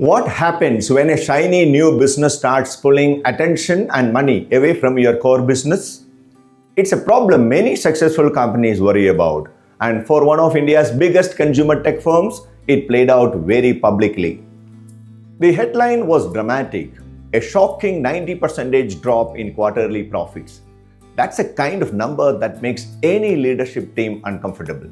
What happens when a shiny new business starts pulling attention and money away from your core business? It's a problem many successful companies worry about. And for one of India's biggest consumer tech firms, it played out very publicly. The headline was dramatic, a shocking 90% drop in quarterly profits. That's a kind of number that makes any leadership team uncomfortable.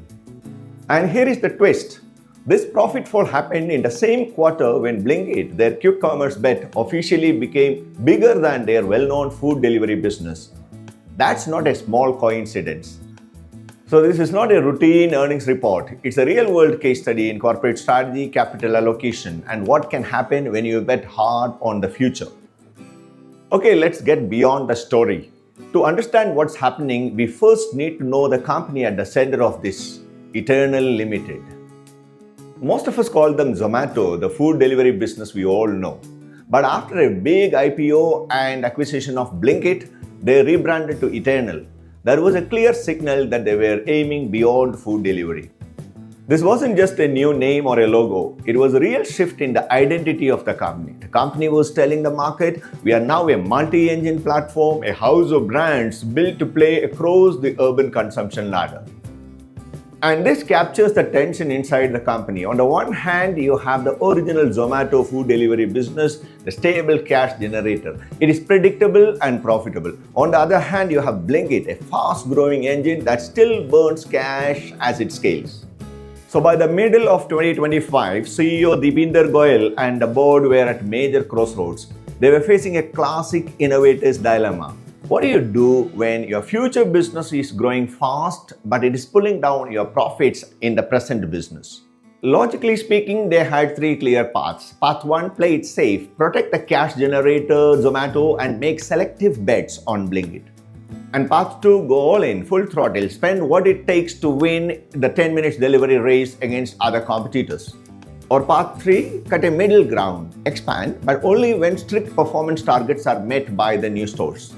And here is the twist. This profit fall happened in the same quarter when Blinkit, their quick commerce bet, officially became bigger than their well-known food delivery business. That's not a small coincidence. So this is not a routine earnings report. It's a real-world case study in corporate strategy, capital allocation, and what can happen when you bet hard on the future. Okay, let's get beyond the story. To understand what's happening, we first need to know the company at the center of this, Eternal Ltd. Most of us call them Zomato, the food delivery business we all know. But after a big IPO and acquisition of Blinkit, they rebranded to Eternal. There was a clear signal that they were aiming beyond food delivery. This wasn't just a new name or a logo. It was a real shift in the identity of the company. The company was telling the market, we are now a multi-engine platform, a house of brands built to play across the urban consumption ladder. And this captures the tension inside the company. On the one hand, you have the original Zomato food delivery business, the stable cash generator. It is predictable and profitable. On the other hand, you have Blinkit, a fast-growing engine that still burns cash as it scales. So by the middle of 2025, CEO Deepinder Goyal and the board were at major crossroads. They were facing a classic innovator's dilemma. What do you do when your future business is growing fast, but it is pulling down your profits in the present business? Logically speaking, they had three clear paths. Path 1, play it safe, protect the cash generator, Zomato, and make selective bets on Blinkit. And path 2, go all in, full throttle, spend what it takes to win the 10 minutes delivery race against other competitors. Or path 3, cut a middle ground, expand, but only when strict performance targets are met by the new stores.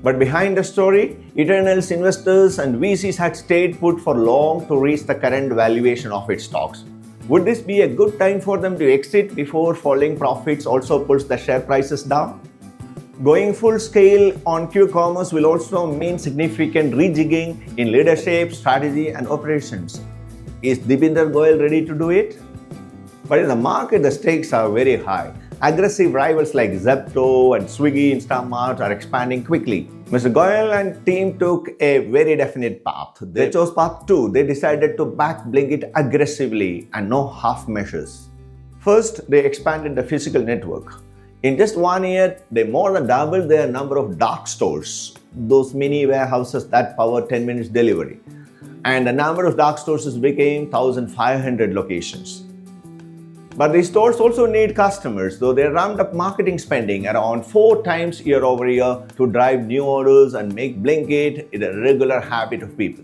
But behind the story, Eternal's investors and VCs had stayed put for long to reach the current valuation of its stocks. Would this be a good time for them to exit before falling profits also pulls the share prices down? Going full scale on Q-commerce will also mean significant rejigging in leadership, strategy, and operations. Is Deepinder Goyal ready to do it? But in the market, the stakes are very high. Aggressive rivals like Zepto and Swiggy Instamart are expanding quickly. Mr. Goyal and team took a very definite path. They chose path 2. They decided to back Blinkit aggressively and no half measures. First, they expanded the physical network. In just 1 year, they more than doubled their number of dark stores, those mini warehouses that power 10 minutes delivery. And the number of dark stores became 1,500 locations. But these stores also need customers, so they ramped up marketing spending around 4 times year over year to drive new orders and make Blinkit a regular habit of people.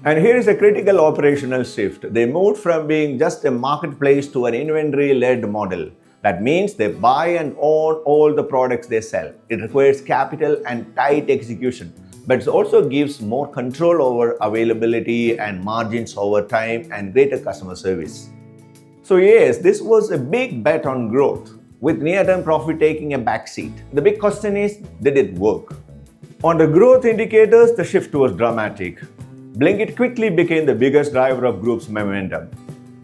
And here is a critical operational shift. They moved from being just a marketplace to an inventory-led model. That means they buy and own all the products they sell. It requires capital and tight execution, but it also gives more control over availability and margins over time and greater customer service. So yes, this was a big bet on growth, with near-term profit taking a backseat. The big question is, did it work? On the growth indicators, the shift was dramatic. Blinkit quickly became the biggest driver of group's momentum.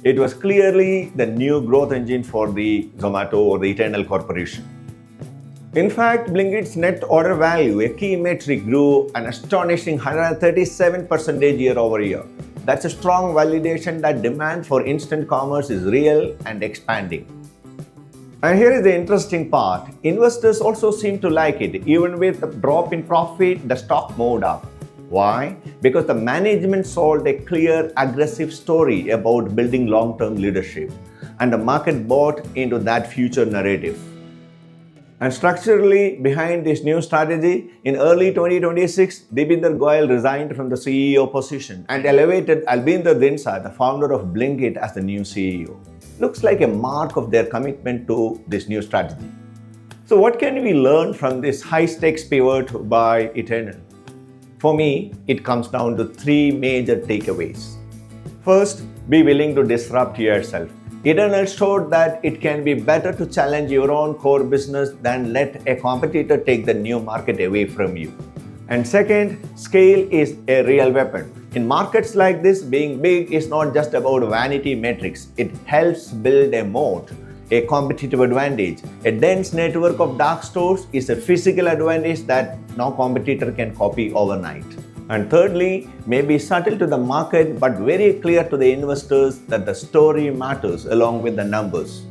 It was clearly the new growth engine for the Zomato or the Eternal Corporation. In fact, Blinkit's net order value, a key metric, grew an astonishing 137% year over year. That's a strong validation that demand for instant commerce is real and expanding. And here is the interesting part. Investors also seem to like it. Even with a drop in profit, the stock moved up. Why? Because the management sold a clear, aggressive story about building long-term leadership, and the market bought into that future narrative. And structurally, behind this new strategy, in early 2026, Deepinder Goyal resigned from the CEO position and elevated Albinder Dinsar, the founder of Blinkit, as the new CEO. Looks like a mark of their commitment to this new strategy. So what can we learn from this high-stakes pivot by Eternal? For me, it comes down to 3 major takeaways. First, be willing to disrupt yourself. Eternal showed that it can be better to challenge your own core business than let a competitor take the new market away from you. And second, scale is a real weapon. In markets like this, being big is not just about vanity metrics. It helps build a moat, a competitive advantage. A dense network of dark stores is a physical advantage that no competitor can copy overnight. And thirdly, maybe subtle to the market but very clear to the investors that the story matters along with the numbers.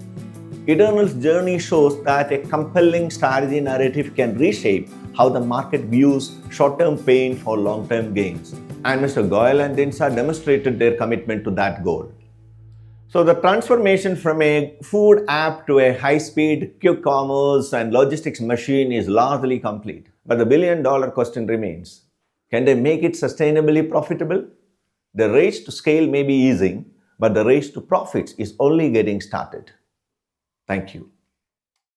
Eternal's journey shows that a compelling strategy narrative can reshape how the market views short-term pain for long-term gains. And Mr. Goyal and Dinsa demonstrated their commitment to that goal. So the transformation from a food app to a high-speed quick commerce and logistics machine is largely complete. But the billion-dollar question remains. Can they make it sustainably profitable? The race to scale may be easing, but the race to profits is only getting started. Thank you.